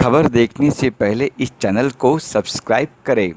खबर देखने से पहले इस चैनल को सब्सक्राइब करें।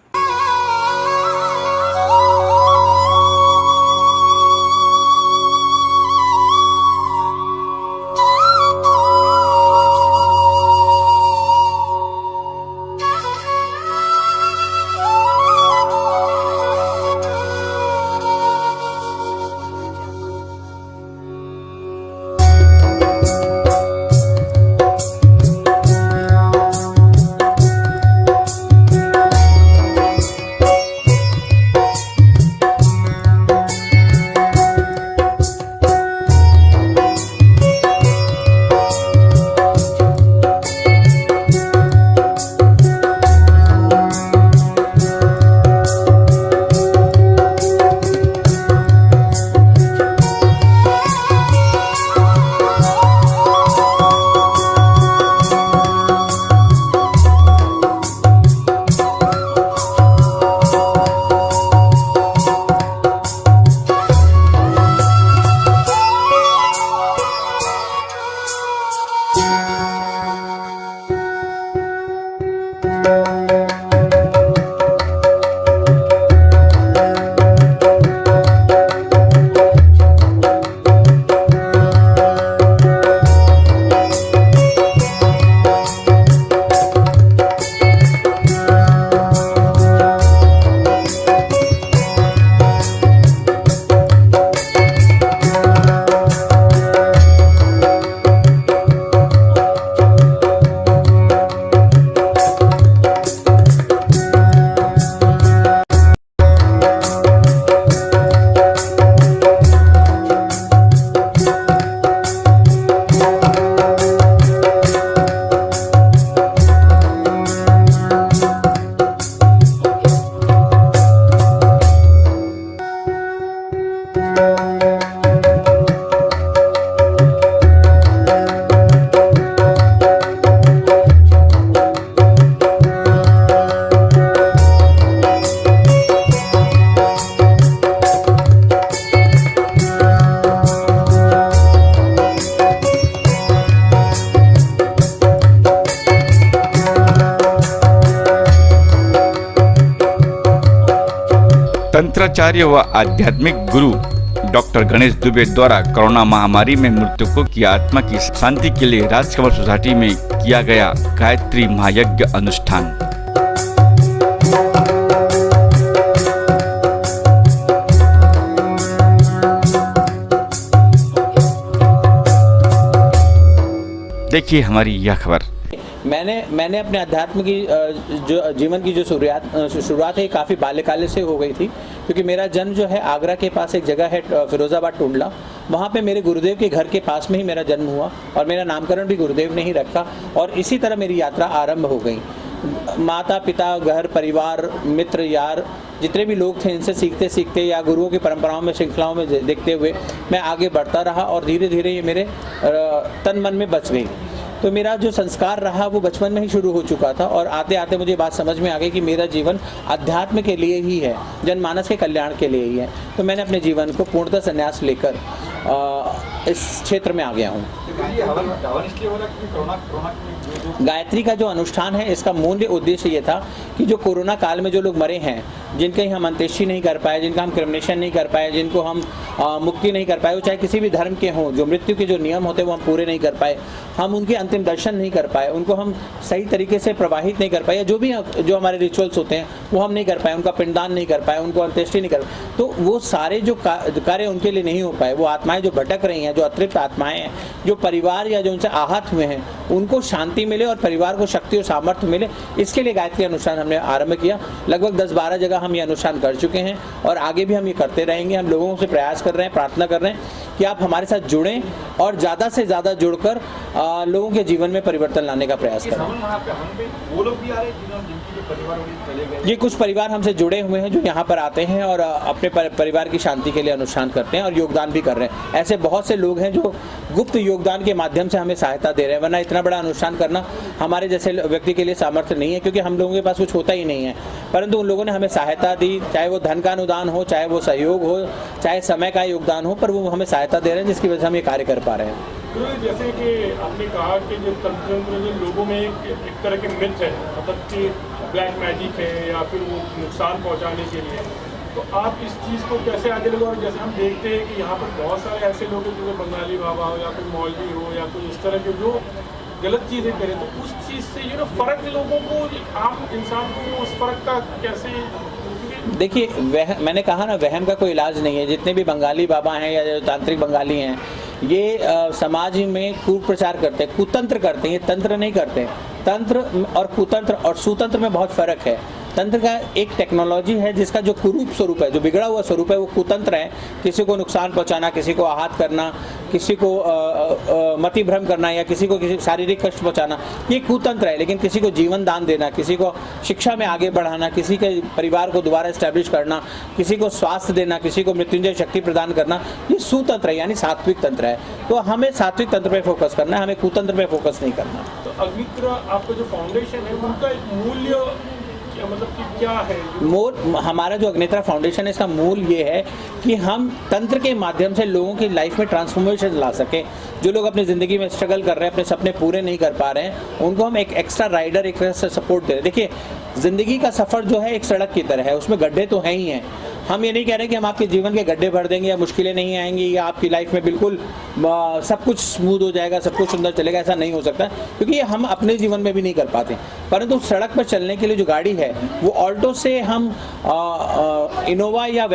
तंत्राचार्य व आध्यात्मिक गुरु डॉक्टर गणेश दुबे द्वारा कोरोना महामारी में मृतकों की आत्मा की शांति के लिए राजकमल सोसाइटी में किया गया गायत्री महायज्ञ अनुष्ठान। देखिए हमारी यह खबर। मैंने अपने अध्यात्म की जो जीवन की जो शुरुआत है काफ़ी बाल्यकाल से हो गई थी, क्योंकि मेरा जन्म जो है आगरा के पास एक जगह है फिरोज़ाबाद टुंडला, वहाँ पे मेरे गुरुदेव के घर के पास में ही मेरा जन्म हुआ और मेरा नामकरण भी गुरुदेव ने ही रखा और इसी तरह मेरी यात्रा आरंभ हो गई। माता पिता, घर परिवार, मित्र यार, जितने भी लोग थे इनसे सीखते सीखते या गुरुओं की परंपराओं में, श्रृंखलाओं में देखते हुए मैं आगे बढ़ता रहा और धीरे धीरे ये मेरे तन मन में बच गई। तो मेरा जो संस्कार रहा वो बचपन में ही शुरू हो चुका था और आते आते मुझे बात समझ में आ गई कि मेरा जीवन अध्यात्म के लिए ही है, जनमानस के कल्याण के लिए ही है। तो मैंने अपने जीवन को पूर्णतः संन्यास लेकर इस क्षेत्र में आ गया हूँ। गायत्री का जो अनुष्ठान है इसका मूल उद्देश्य ये था कि जो कोरोना काल में जो लोग मरे हैं, जिनके हम अंत्येष्टि नहीं कर पाए, जिनका हम क्रिमिनेशन नहीं कर पाए, जिनको हम मुक्ति नहीं कर पाए, वो चाहे किसी भी धर्म के हों, जो मृत्यु के जो नियम होते हैं वो हम पूरे नहीं कर पाए, हम उनके अंतिम दर्शन नहीं कर पाए, उनको हम सही तरीके से प्रवाहित नहीं कर पाए, या जो हमारे रिचुअल्स होते हैं वो हम नहीं कर पाए, उनका पिंडदान नहीं कर पाए, उनको अंत्येष्टि नहीं कर पाए, तो वो सारे जो कार्य उनके लिए नहीं हो पाए, वो आत्माएं जो भटक रही हैं, जो अतृप्त आत्माएं हैं, जो परिवार या जो उनसे आहत हुए हैं, उनको शांति मिले और परिवार को शक्ति और सामर्थ्य मिले, इसके लिए गायत्री अनुष्ठान हमने आरंभ किया। लगभग 10-12 जगह हम ये अनुष्ठान कर चुके हैं और आगे भी हम ये करते रहेंगे। हम लोगों से प्रयास कर रहे हैं, प्रार्थना कर रहे हैं कि आप हमारे साथ जुड़ें और ज़्यादा से ज़्यादा जुड़कर लोगों के जीवन में परिवर्तन लाने का प्रयास करें। वो लोग भी आ रहे हैं ये कुछ परिवार हमसे जुड़े हुए हैं जो यहाँ पर आते हैं और अपने परिवार की शांति के लिए अनुष्ठान करते हैं और योगदान भी कर रहे हैं। ऐसे बहुत से लोग हैं जो गुप्त योगदान के माध्यम से हमें सहायता दे रहे हैं, वरना इतना बड़ा अनुष्ठान करना हमारे जैसे व्यक्ति के लिए सामर्थ्य नहीं है, क्योंकि हम लोगों के पास कुछ होता ही नहीं है। परंतु उन लोगों ने हमें सहायता दी, चाहे वो धन का अनुदान हो, चाहे वो सहयोग हो, चाहे समय का योगदान हो, पर वो हमें सहायता दे रहे हैं, जिसकी वजह से हम ये कार्य कर पा रहे हैं। जैसे कि आपने कहा कि जो तंत्र में लोगों में एक तरह के मिथ है, मतलब कि ब्लैक मैजिक है या फिर वो नुकसान पहुंचाने के लिए, तो आप इस चीज़ को कैसे आगे लगाओ? जैसे हम देखते हैं कि यहाँ पर बहुत सारे ऐसे लोग हैं जैसे बंगाली बाबा हो या फिर मौलवी हो या कोई इस तरह के जो गलत चीज़ें करें, तो उस चीज़ से फ़र्क लोगों को, आम इंसान को उस फ़र्क का कैसे? देखिए, मैंने कहा ना, वहम का कोई इलाज नहीं है। जितने भी बंगाली बाबा हैं या जो तांत्रिक बंगाली हैं, ये समाज में कुप्रचार करते हैं, कुतंत्र करते हैं, ये तंत्र नहीं करते। तंत्र और कुतंत्र और सुतंत्र में बहुत फ़र्क है। तंत्र का एक टेक्नोलॉजी है जिसका जो कुरूप स्वरूप है, जो बिगड़ा हुआ स्वरूप है, वो कुतंत्र है। किसी को नुकसान पहुंचाना, किसी को आहत करना, किसी को मति भ्रम करना या किसी को किसी शारीरिक कष्ट पहुंचाना, ये कुतंत्र है। लेकिन किसी को जीवन दान देना, किसी को शिक्षा में आगे बढ़ाना, किसी के परिवार को दोबारा एस्टैब्लिश करना, किसी को स्वास्थ्य देना, किसी को मृत्युंजय शक्ति प्रदान करना, ये सुतंत्र है, यानी सात्विक तंत्र है। तो हमें सात्विक तंत्र पे फोकस करना है, हमें कुतंत्र पे फोकस नहीं करना। तो अग्नित्र आपका जो फाउंडेशन है, उनका एक मूल्य मतलब कि क्या है? हमारा जो अग्नित्रा फाउंडेशन है, इसका मूल ये है कि हम तंत्र के माध्यम से लोगों की लाइफ में ट्रांसफॉर्मेशन ला सकें। जो लोग अपनी ज़िंदगी में स्ट्रगल कर रहे हैं, अपने सपने पूरे नहीं कर पा रहे हैं, उनको हम एक एक्स्ट्रा राइडर, एक तरह से सपोर्ट दे रहे हैं। देखिए, ज़िंदगी का सफ़र जो है एक सड़क की तरह है, उसमें गड्ढे तो हैं ही हैं। हम ये नहीं कह रहे कि हम आपके जीवन के गड्ढे भर देंगे या मुश्किलें नहीं आएंगी या आपकी लाइफ में बिल्कुल सब कुछ स्मूथ हो जाएगा, सब कुछ सुंदर चलेगा, ऐसा नहीं हो सकता, क्योंकि ये हम अपने जीवन में भी नहीं कर पाते। परंतु सड़क पर चलने के लिए जो गाड़ी है, वो ऑल्टो से हम इनोवा या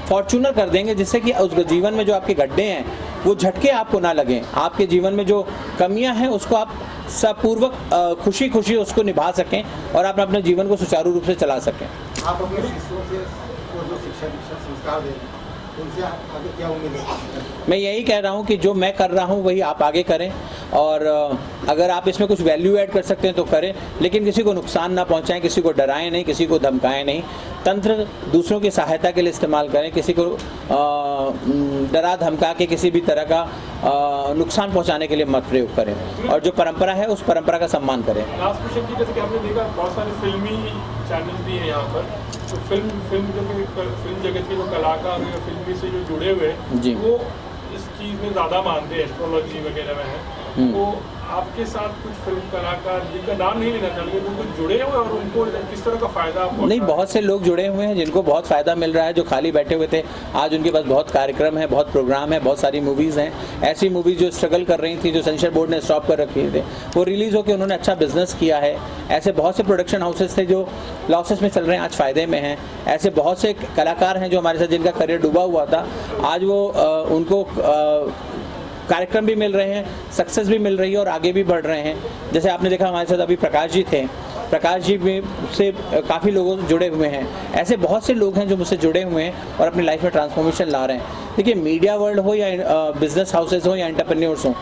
फॉर्च्यूनर कर देंगे, जिससे कि उस जीवन में जो आपके गड्ढे हैं वो झटके आपको ना लगें। आपके जीवन में जो कमियां हैं उसको आप सपूर्वक खुशी खुशी उसको निभा सकें और आप अपने जीवन को सुचारू रूप से चला सकें। आप अपने शिष्यों से जो शिक्षा संस्कार दें, उनसे आगे क्या उम्मीद है? मैं यही कह रहा हूँ कि जो मैं कर रहा हूँ वही आप आगे करें, और अगर आप इसमें कुछ वैल्यू ऐड कर सकते हैं तो करें, लेकिन किसी को नुकसान ना पहुँचाएं, किसी को डराएं नहीं, किसी को धमकाएं नहीं। तंत्र दूसरों की सहायता के लिए इस्तेमाल करें, किसी को डरा धमका के किसी भी तरह का नुकसान पहुँचाने के लिए मत प्रयोग करें, और जो परंपरा है उस परंपरा का सम्मान करें। लास्ट क्वेश्चन की, जैसे कि आपने देखा बहुत सारे फिल्मी चैनल भी हैं यहाँ पर, तो फिल्म जगत के जो कलाकार या फिल्मी से जो जुड़े हुए हैं, वो इस चीज़ में ज़्यादा मानते हैं, एस्ट्रोलॉजी वगैरह में है। तो आपके साथ कुछ फिल्म कलाकार, जिनका नाम नहीं लेना चाहेंगे, उनको जुड़े हुए और उनको किस तरह का फ़ायदा? नहीं, बहुत से लोग जुड़े हुए हैं जिनको बहुत फ़ायदा मिल रहा है। जो खाली बैठे हुए थे, आज उनके पास बहुत कार्यक्रम है, बहुत प्रोग्राम है, बहुत सारी मूवीज़ हैं। ऐसी मूवीज़ जो स्ट्रगल कर रही थी, जो सेंसर बोर्ड ने स्टॉप कर रखे थे, वो रिलीज़ होकर उन्होंने अच्छा बिजनेस किया है। ऐसे बहुत से प्रोडक्शन हाउसेस थे जो लॉसेस में चल रहे हैं, आज फ़ायदे में हैं। ऐसे बहुत से कलाकार हैं जो हमारे साथ, जिनका करियर डूबा हुआ था, आज वो उनको कार्यक्रम भी मिल रहे हैं, सक्सेस भी मिल रही है और आगे भी बढ़ रहे हैं। जैसे आपने देखा हमारे साथ अभी प्रकाश जी थे, प्रकाश जी में से काफ़ी लोगों से जुड़े हुए हैं। ऐसे बहुत से लोग हैं जो मुझसे जुड़े हुए हैं और अपनी लाइफ में ट्रांसफॉर्मेशन ला रहे हैं। देखिए, मीडिया वर्ल्ड हो या बिजनेस हाउसेस हो या एंटरप्रेन्योर्स हो,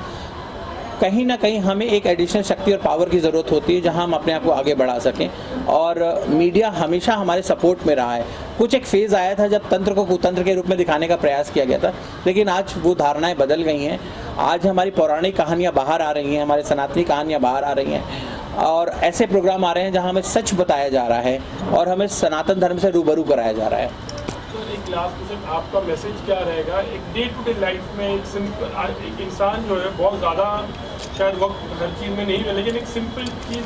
कहीं ना कहीं हमें एक एडिशनल शक्ति और पावर की ज़रूरत होती है जहां हम अपने आप को आगे बढ़ा सकें, और मीडिया हमेशा हमारे सपोर्ट में रहा है। कुछ एक फेज़ आया था जब तंत्र को कुतंत्र के रूप में दिखाने का प्रयास किया गया था, लेकिन आज वो धारणाएं बदल गई हैं। आज हमारी पौराणिक कहानियाँ बाहर आ रही हैं, हमारे सनातनी कहानियाँ बाहर आ रही हैं, और ऐसे प्रोग्राम आ रहे हैं जहाँ हमें सच बताया जा रहा है और हमें सनातन धर्म से रूबरू कराया जा रहा है। एक लास्ट क्वेश्चन, आपका मैसेज क्या रहेगा? एक डे टू डे लाइफ में एक इंसान जो है बहुत ज़्यादा शायद वक्त हर चीज़ में नहीं है, लेकिन एक सिंपल चीज़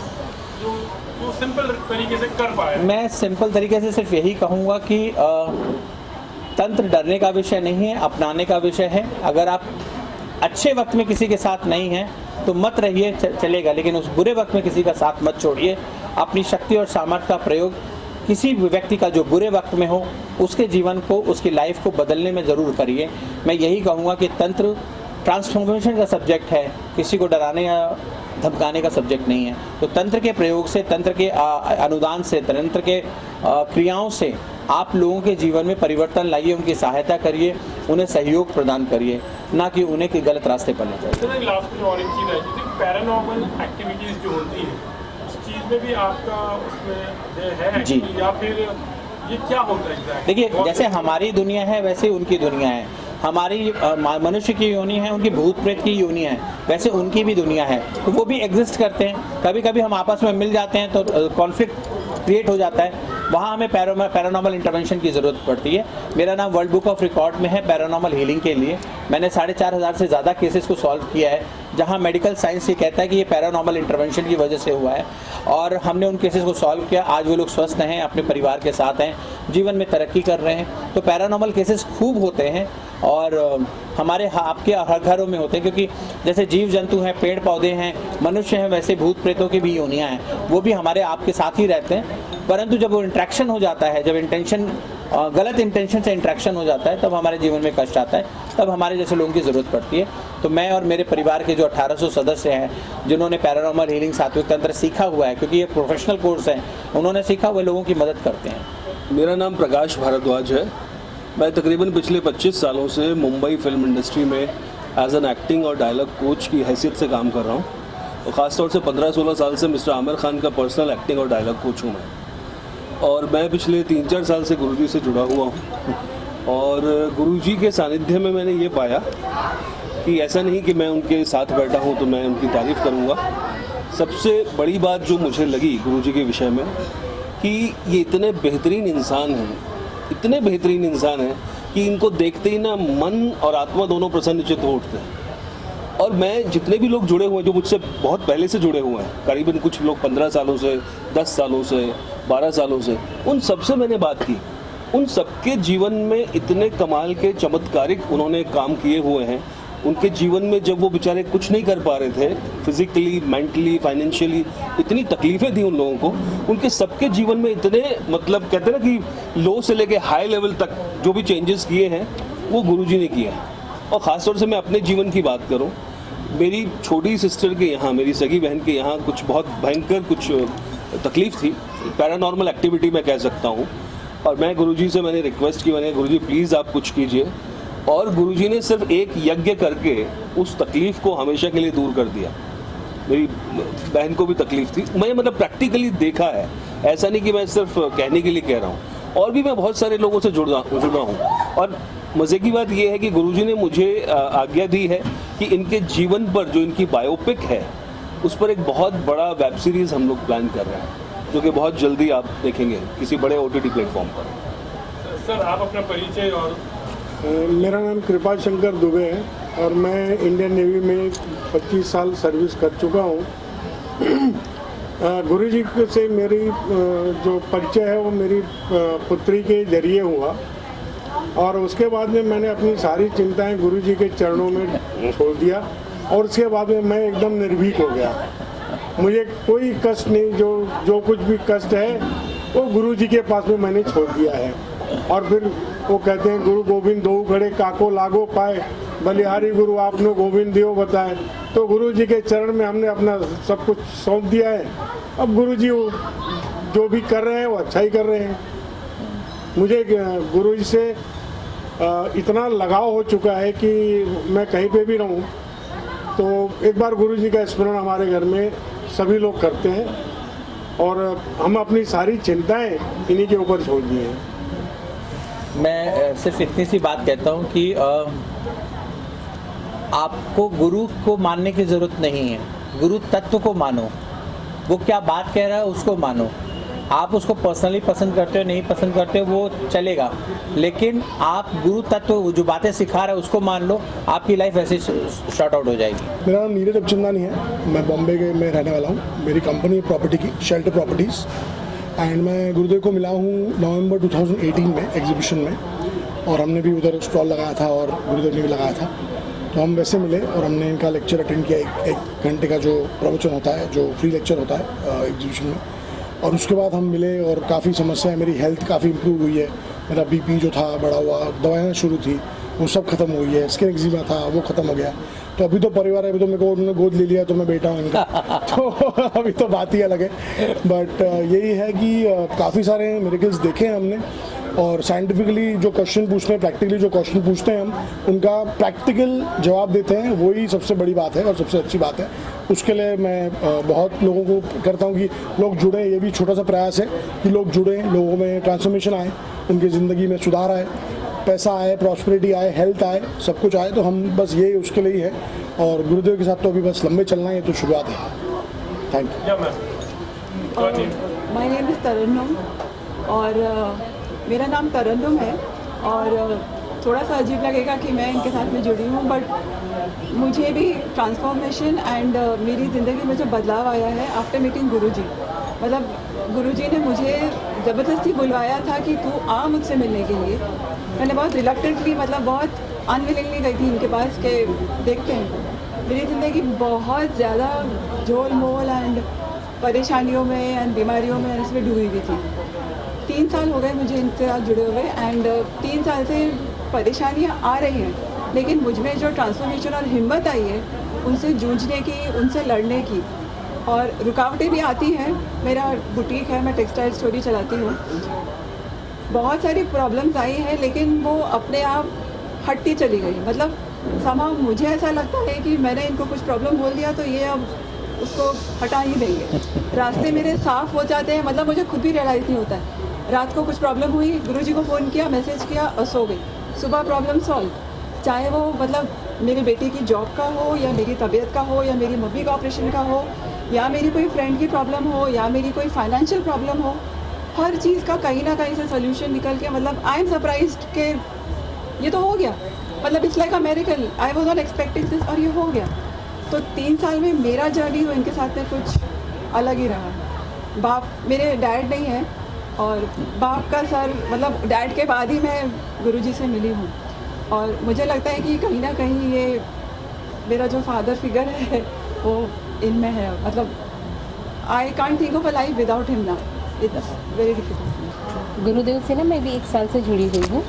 जो सिंपल तरीके से कर पाए। मैं सिंपल तरीके से सिर्फ यही कहूँगा कि तंत्र डरने का विषय नहीं है, अपनाने का विषय है। अगर आप अच्छे वक्त में किसी के साथ नहीं हैं तो मत रहिए, चलेगा, लेकिन उस बुरे वक्त में किसी का साथ मत छोड़िए। अपनी शक्ति और सामर्थ्य का प्रयोग किसी भी व्यक्ति का जो बुरे वक्त में हो, उसके जीवन को, उसकी लाइफ को बदलने में ज़रूर करिए। मैं यही कहूँगा कि तंत्र ट्रांसफॉर्मेशन का सब्जेक्ट है, किसी को डराने या धमकाने का सब्जेक्ट नहीं है। तो तंत्र के प्रयोग से, तंत्र के अनुदान से, तंत्र के क्रियाओं से आप लोगों के जीवन में परिवर्तन लाइए, उनकी सहायता करिए, उन्हें सहयोग प्रदान करिए, ना कि उन्हें गलत रास्ते पर ले जाइए। लास्ट में और एक चीज़ है, पैरानॉर्मल एक्टिविटीज़ जो होती हैं, उस चीज़ में भी आपका उसमें है जी, या फिर ये क्या होता है? देखिए, जैसे हमारी दुनिया है वैसे उनकी दुनिया है। हमारी मनुष्य की योनि है, उनकी भूत प्रेत की योनि है, वैसे उनकी भी दुनिया है, तो वो भी एग्जिस्ट करते हैं। कभी कभी हम आपस में मिल जाते हैं तो कॉन्फ्लिक्ट क्रिएट हो जाता है, वहाँ हमें पैरानॉर्मल इंटरवेंशन की ज़रूरत पड़ती है। मेरा नाम वर्ल्ड बुक ऑफ रिकॉर्ड में है पैरानॉर्मल हीलिंग के लिए। मैंने 4,500 से ज़्यादा केसेस को सॉल्व किया है जहाँ मेडिकल साइंस ये कहता है कि ये पैरानॉर्मल इंटरवेंशन की वजह से हुआ है, और हमने उन केसेस को सॉल्व किया। आज वो लोग स्वस्थ हैं, अपने परिवार के साथ हैं, जीवन में तरक्की कर रहे हैं। तो पैरानॉर्मल केसेस खूब होते हैं और हमारे आपके हर घरों में होते हैं, क्योंकि जैसे जीव जंतु हैं, पेड़ पौधे हैं, मनुष्य हैं, वैसे भूत प्रेतों की भी योनियाँ हैं, वो भी हमारे आपके साथ ही रहते हैं। परंतु जब वो इंट्रैक्शन हो जाता है, जब गलत इंटेंशन से इंट्रैक्शन हो जाता है, तब हमारे जीवन में कष्ट आता है, तब हमारे जैसे लोगों की ज़रूरत पड़ती है। तो मैं और मेरे परिवार के जो 1800 सदस्य हैं जिन्होंने पैरानॉर्मल हीलिंग सात्विक तंत्र सीखा हुआ है, क्योंकि ये प्रोफेशनल कोर्स है, उन्होंने सीखा हुआ, लोगों की मदद करते हैं। मेरा नाम प्रकाश भारद्वाज है। मैं तकरीबन पिछले 25 सालों से मुंबई फिल्म इंडस्ट्री में एज एन एक्टिंग और डायलॉग कोच की हैसियत से काम कर रहा हूँ, और ख़ासतौर से 15-16 साल से मिस्टर आमिर खान का पर्सनल एक्टिंग और डायलॉग कोच हूँ मैं। और मैं पिछले 3-4 साल से गुरुजी से जुड़ा हुआ हूँ, और गुरुजी के सानिध्य में मैंने ये पाया कि ऐसा नहीं कि मैं उनके साथ बैठा हूँ तो मैं उनकी तारीफ़ करूँगा। सबसे बड़ी बात जो मुझे लगी गुरुजी के विषय में कि ये इतने बेहतरीन इंसान हैं, इतने बेहतरीन इंसान हैं कि इनको देखते ही ना मन और आत्मा दोनों प्रसन्नचित्त हो उठते हैं। और मैं जितने भी लोग जुड़े हुए हैं, जो मुझसे बहुत पहले से जुड़े हुए हैं, करीबन कुछ लोग 15 सालों से, 10 सालों से, 12 सालों से, उन सबसे मैंने बात की। उन सबके जीवन में इतने कमाल के चमत्कारिक उन्होंने काम किए हुए हैं। उनके जीवन में जब वो बेचारे कुछ नहीं कर पा रहे थे, फिजिकली, मेंटली, फाइनेंशियली, इतनी तकलीफ़ें थी उन लोगों को, उनके सबके जीवन में इतने, मतलब कहते हैं ना कि लो से लेके हाई लेवल तक जो भी चेंजेस किए हैं वो गुरुजी ने किए हैं। और ख़ासतौर से मैं अपने जीवन की बात करूं, मेरी छोटी सिस्टर के यहाँ, मेरी सगी बहन के यहाँ कुछ बहुत भयंकर कुछ तकलीफ़ थी, पैरानॉर्मल एक्टिविटी मैं कह सकता हूँ। और मैं गुरुजी से मैंने रिक्वेस्ट की, मैंने गुरुजी प्लीज़ आप कुछ कीजिए, और गुरुजी ने सिर्फ एक यज्ञ करके उस तकलीफ़ को हमेशा के लिए दूर कर दिया। मेरी बहन को भी तकलीफ़ थी, मैं मतलब प्रैक्टिकली देखा है, ऐसा नहीं कि मैं सिर्फ कहने के लिए कह रहा हूँ। और भी मैं बहुत सारे लोगों से जुड़ा हूँ। और मज़े की बात यह है कि गुरुजी ने मुझे आज्ञा दी है कि इनके जीवन पर जो इनकी बायोपिक है उस पर एक बहुत बड़ा वेब सीरीज़ हम लोग प्लान कर रहे हैं, जो कि बहुत जल्दी आप देखेंगे किसी बड़े OTT प्लेटफॉर्म पर। सर, आप अपना परिचय और मेरा नाम कृपाल शंकर दुबे है और मैं इंडियन नेवी में 25 साल सर्विस कर चुका हूँ। गुरुजी से मेरी जो परिचय है वो मेरी पुत्री के जरिए हुआ, और उसके बाद में मैंने अपनी सारी चिंताएं गुरुजी के चरणों में छोड़ दिया, और उसके बाद में मैं एकदम निर्भीक हो गया। मुझे कोई कष्ट नहीं, जो कुछ भी कष्ट है वो गुरुजी के पास में मैंने छोड़ दिया है। और फिर वो कहते हैं गुरु गोविंद दो खड़े काको लागो पाए, बलिहारी गुरु आपने गोविंद दियो बताए। तो गुरुजी के चरण में हमने अपना सब कुछ सौंप दिया है। अब गुरुजी जो भी कर रहे हैं वो अच्छा ही कर रहे हैं। मुझे गुरुजी से इतना लगाव हो चुका है कि मैं कहीं पे भी रहूं तो एक बार गुरुजी का स्मरण हमारे घर में सभी लोग करते हैं, और हम अपनी सारी चिंताएं इन्हीं के ऊपर छोड़ दी हैं। मैं सिर्फ इतनी सी बात कहता हूँ कि आपको गुरु को मानने की ज़रूरत नहीं है, गुरु तत्व को मानो। वो क्या बात कह रहा है उसको मानो। आप उसको पर्सनली पसंद करते हो नहीं पसंद करते हो वो चलेगा, लेकिन आप गुरु तत्व जो बातें सिखा रहे हैं उसको मान लो, आपकी लाइफ ऐसे शॉर्ट आउट हो जाएगी। मेरा नाम नीरज अबचंदानी है, मैं बॉम्बे में रहने वाला हूँ। मेरी कंपनी है प्रॉपर्टी की, शेल्टर प्रॉपर्टीज़, एंड मैं गुरुदेव को मिला हूँ नवंबर 2018 में एग्जीबिशन में, और हमने भी उधर स्टॉल लगाया था और गुरुदेव ने भी लगाया था। तो हम वैसे मिले और हमने इनका लेक्चर अटेंड किया, एक घंटे का जो प्रवचन होता है, जो फ्री लेक्चर होता है एग्जीबिशन में। और उसके बाद हम मिले और काफ़ी समस्याएं, मेरी हेल्थ काफ़ी इम्प्रूव हुई है। मेरा बीपी जो था बढ़ा हुआ, दवाएं शुरू थी वो सब खत्म हुई है, स्किन एक्जिमा था वो ख़त्म हो गया। तो अभी तो परिवार है, अभी तो मेरे को उन्होंने गोद ले लिया तो मैं बेटा हूँ इनका तो अभी तो बात ही अलग है। बट यही है कि काफ़ी सारे मिरेकल्स देखे हैं हमने, और साइंटिफिकली जो क्वेश्चन पूछते हैं, प्रैक्टिकली जो क्वेश्चन पूछते हैं हम, उनका प्रैक्टिकल जवाब देते हैं, वही सबसे बड़ी बात है और सबसे अच्छी बात है। उसके लिए मैं बहुत लोगों को करता हूँ कि लोग जुड़ें। ये भी छोटा सा प्रयास है कि लोग जुड़ें, लोगों में ट्रांसफॉर्मेशन आए, उनकी ज़िंदगी में सुधार आए, पैसा आए, प्रॉस्पेरिटी आए, हेल्थ आए, सब कुछ आए। तो हम बस ये उसके लिए ही है, और गुरुदेव के साथ तो अभी बस लंबे चलना है, तो शुरुआत है। Thank you. या ma'am, My name is Tarannum. और मेरा नाम तरन्नुम है और थोड़ा सा अजीब लगेगा कि मैं इनके साथ में जुड़ी हूँ, बट मुझे भी ट्रांसफॉर्मेशन एंड मेरी ज़िंदगी में जो बदलाव आया है आफ्टर मीटिंग गुरुजी। मतलब गुरुजी ने मुझे ज़बरदस्ती बुलवाया था कि तू आ मुझसे मिलने के लिए। मैंने बहुत रिलक्टेंटली, मतलब बहुत अनविलिंगली गई थी इनके पास कि देखते हैं। मेरी ज़िंदगी बहुत ज़्यादा झोल मोल एंड परेशानियों में एंड बीमारियों में इसमें डूबी हुई थी। 3 साल हो गए मुझे इनसे साथ जुड़े हुए एंड 3 साल से परेशानियाँ आ रही हैं, लेकिन मुझ में जो ट्रांसफॉर्मेशन और हिम्मत आई है उनसे जूझने की, उनसे लड़ने की। और रुकावटें भी आती हैं। मेरा बुटीक है, मैं टेक्सटाइल स्टोरी चलाती हूँ। बहुत सारी प्रॉब्लम्स आई हैं, लेकिन वो अपने आप हटती चली गई। मतलब समा मुझे ऐसा लगता है कि मैंने इनको कुछ प्रॉब्लम बोल दिया तो ये अब उसको हटा ही देंगे। रास्ते मेरे साफ़ हो जाते हैं, मतलब मुझे खुद भी रियलाइज़ नहीं होता है। रात को कुछ प्रॉब्लम हुई, गुरुजी को फ़ोन किया, मैसेज किया और सो गई। सुबह प्रॉब्लम सॉल्व, चाहे वो मतलब मेरी बेटी की जॉब का हो या मेरी तबीयत का हो या मेरी मम्मी का ऑपरेशन का हो या मेरी कोई फ्रेंड की प्रॉब्लम हो या मेरी कोई फाइनेंशियल प्रॉब्लम हो, हर चीज़ का कहीं ना कहीं से सोल्यूशन निकल के, मतलब आई एम सरप्राइज्ड कि ये तो हो गया। मतलब it's like a miracle, I was not expecting this और ये हो गया। तो 3 साल में मेरा जर्नी वो इनके साथ में कुछ अलग ही रहा। बाप, मेरे डैड नहीं है और बाप का सर, मतलब डैड के बाद ही मैं गुरुजी से मिली हूँ। और मुझे लगता है कि कहीं ना कहीं ये मेरा जो फादर फिगर है वो इनमें है। मतलब I can't think of a life without him ना, इट्स वेरी डिफिकल्ट। गुरुदेव से ना मैं भी 1 साल से जुड़ी हुई हूँ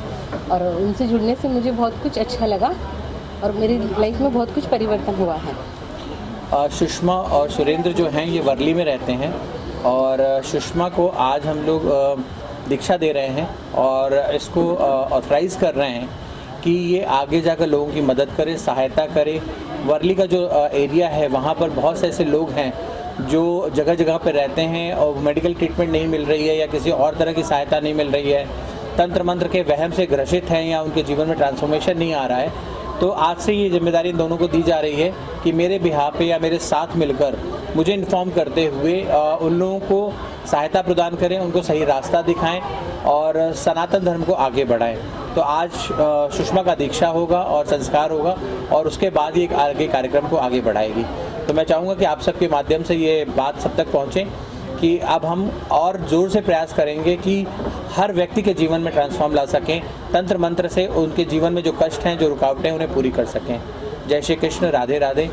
और उनसे जुड़ने से मुझे बहुत कुछ अच्छा लगा और मेरी लाइफ में बहुत कुछ परिवर्तन हुआ है। सुषमा और सुरेंद्र जो हैं ये वर्ली में रहते हैं और सुषमा को आज हम लोग दीक्षा दे रहे हैं और इसको ऑथराइज़ कर रहे हैं कि ये आगे जाकर लोगों की मदद करे, सहायता करे। वर्ली का जो एरिया है वहाँ पर बहुत से ऐसे लोग हैं जो जगह जगह पर रहते हैं और मेडिकल ट्रीटमेंट नहीं मिल रही है या किसी और तरह की सहायता नहीं मिल रही है, तंत्र मंत्र के वहम से ग्रसित हैं या उनके जीवन में ट्रांसफॉर्मेशन नहीं आ रहा है। तो आज से ये जिम्मेदारी इन दोनों को दी जा रही है कि मेरे बिहाफ पे या मेरे साथ मिलकर मुझे इन्फॉर्म करते हुए उन लोगों को सहायता प्रदान करें, उनको सही रास्ता दिखाएं और सनातन धर्म को आगे बढ़ाएं। तो आज सुषमा का दीक्षा होगा और संस्कार होगा और उसके बाद ये आगे कार्यक्रम को आगे बढ़ाएगी। तो मैं चाहूँगा कि आप सबके माध्यम से ये बात सब तक पहुँचे कि अब हम और ज़ोर से प्रयास करेंगे कि हर व्यक्ति के जीवन में ट्रांसफॉर्म ला सकें, तंत्र मंत्र से उनके जीवन में जो कष्ट हैं, जो रुकावटें हैं, उन्हें पूरी कर सकें। जय श्री कृष्ण, राधे राधे।